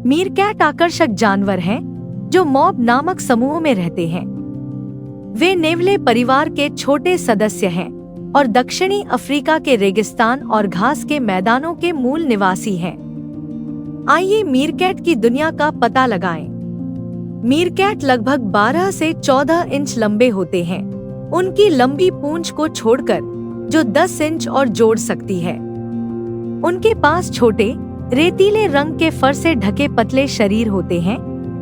MeerKAT आकर्षक जानवर हैं जो मॉब नामक समूह में रहते हैं। वे नेवले परिवार के छोटे सदस्य हैं और दक्षिणी अफ्रीका के रेगिस्तान और घास के मैदानों के मूल निवासी हैं। आइए मीरकैट की दुनिया का पता लगाएं। मीरकैट लगभग 12 से 14 इंच लंबे होते हैं, उनकी लंबी पूंछ को छोड़कर जो 10 इंच और जोड़ सकती है। उनके पास छोटे रेतीले रंग के फर से ढके पतले शरीर होते हैं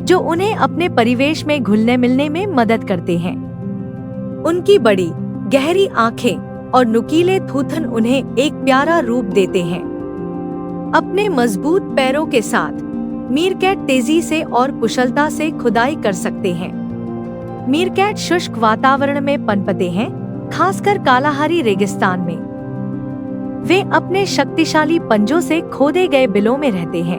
जो उन्हें अपने परिवेश में घुलने मिलने में मदद करते हैं। उनकी बड़ी गहरी आंखें और नुकीले थूथन उन्हें एक प्यारा रूप देते हैं। अपने मजबूत पैरों के साथ मीरकैट तेजी से और कुशलता से खुदाई कर सकते हैं। मीरकैट शुष्क वातावरण में पनपते हैं, खासकर कालाहारी रेगिस्तान में। वे अपने शक्तिशाली पंजों से खोदे गए बिलों में रहते हैं।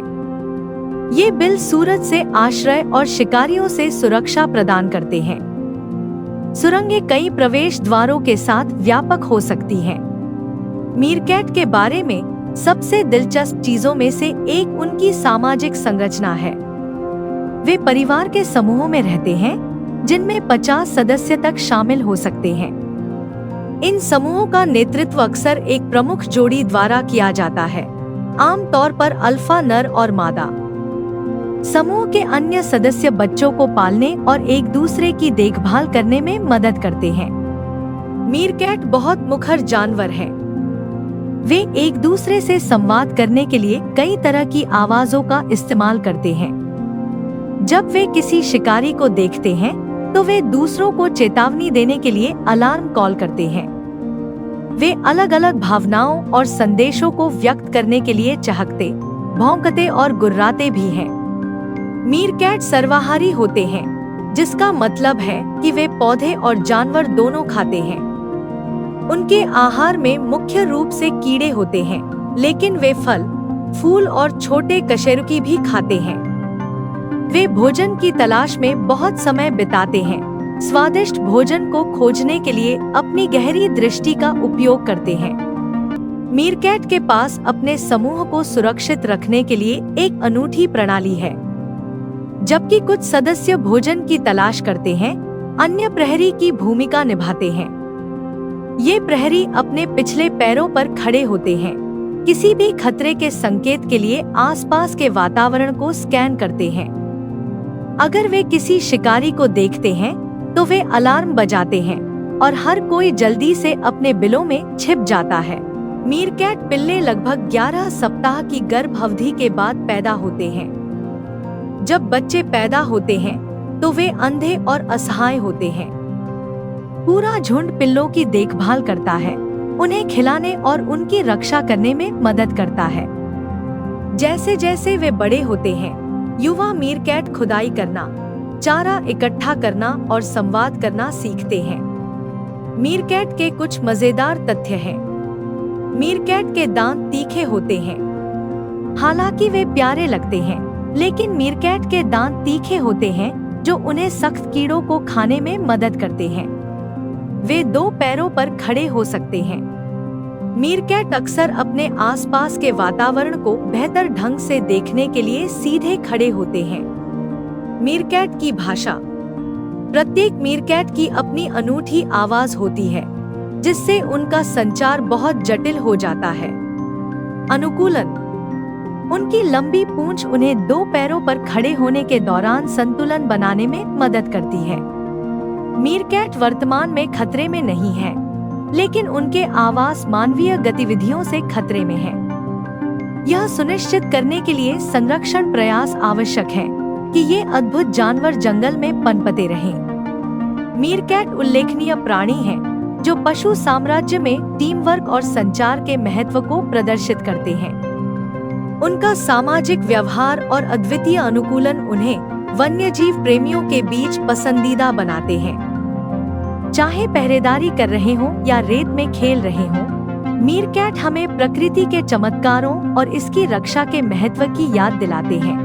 ये बिल सूरज से आश्रय और शिकारियों से सुरक्षा प्रदान करते हैं। सुरंगें कई प्रवेश द्वारों के साथ व्यापक हो सकती हैं। मीरकैट के बारे में सबसे दिलचस्प चीजों में से एक उनकी सामाजिक संरचना है। वे परिवार के समूहों में रहते हैं जिनमें 50 सदस्य तक शामिल हो सकते हैं। इन समूहों का नेतृत्व अक्सर एक प्रमुख जोड़ी द्वारा किया जाता है, आमतौर पर अल्फा नर और मादा। समूह के अन्य सदस्य बच्चों को पालने और एक दूसरे की देखभाल करने में मदद करते हैं। मीरकैट बहुत मुखर जानवर हैं। वे एक दूसरे से संवाद करने के लिए कई तरह की आवाजों का इस्तेमाल करते हैं। जब वे किसी शिकारी को देखते हैं तो वे दूसरों को चेतावनी देने के लिए अलार्म कॉल करते हैं। वे अलग अलग भावनाओं और संदेशों को व्यक्त करने के लिए चहकते, भौंकते और गुर्राते भी हैं। मीरकैट सर्वाहारी होते हैं, जिसका मतलब है कि वे पौधे और जानवर दोनों खाते हैं। उनके आहार में मुख्य रूप से कीड़े होते हैं, लेकिन वे फल, फूल और छोटे कशेरुकी भी खाते हैं। वे भोजन की तलाश में बहुत समय बिताते हैं, स्वादिष्ट भोजन को खोजने के लिए अपनी गहरी दृष्टि का उपयोग करते हैं। मीरकैट के पास अपने समूह को सुरक्षित रखने के लिए एक अनूठी प्रणाली है। जबकि कुछ सदस्य भोजन की तलाश करते हैं, अन्य प्रहरी की भूमिका निभाते हैं। ये प्रहरी अपने पिछले पैरों पर खड़े होते हैं, किसी भी खतरे के संकेत के लिए आसपास के वातावरण को स्कैन करते हैं। अगर वे किसी शिकारी को देखते हैं तो वे अलार्म बजाते हैं और हर कोई जल्दी से अपने बिलों में छिप जाता है। मीरकैट पिल्ले लगभग 11 सप्ताह की गर्भ अवधि के बाद पैदा होते हैं। जब बच्चे पैदा होते हैं तो वे अंधे और असहाय होते हैं। पूरा झुंड पिल्लों की देखभाल करता है, उन्हें खिलाने और उनकी रक्षा करने में मदद करता है। जैसे जैसे वे बड़े होते हैं, युवा मीरकैट खुदाई करना, चारा इकट्ठा करना और संवाद करना सीखते हैं। मीरकैट के कुछ मजेदार तथ्य हैं। मीरकैट के दांत तीखे होते हैं। हालांकि वे प्यारे लगते हैं, लेकिन मीरकैट के दांत तीखे होते हैं जो उन्हें सख्त कीड़ों को खाने में मदद करते हैं। वे 2 पैरों पर खड़े हो सकते हैं। मीरकैट अक्सर अपने आसपास के वातावरण को बेहतर ढंग से देखने के लिए सीधे खड़े होते हैं। मीरकैट की भाषा। प्रत्येक मीरकैट की अपनी अनूठी आवाज होती है, जिससे उनका संचार बहुत जटिल हो जाता है। अनुकूलन। उनकी लंबी पूंछ उन्हें 2 पैरों पर खड़े होने के दौरान संतुलन बनाने में मदद करती है। मीरकैट वर्तमान में खतरे में नहीं है, लेकिन उनके आवास मानवीय गतिविधियों से खतरे में है। यह सुनिश्चित करने के लिए संरक्षण प्रयास आवश्यक है कि ये अद्भुत जानवर जंगल में पनपते रहें। मीरकैट उल्लेखनीय प्राणी हैं, जो पशु साम्राज्य में टीम वर्क और संचार के महत्व को प्रदर्शित करते हैं। उनका सामाजिक व्यवहार और अद्वितीय अनुकूलन उन्हें वन्यजीव प्रेमियों के बीच पसंदीदा बनाते हैं। चाहे पहरेदारी कर रहे हों या रेत में खेल रहे हों, मीरकैट हमें प्रकृति के चमत्कारों और इसकी रक्षा के महत्व की याद दिलाते हैं।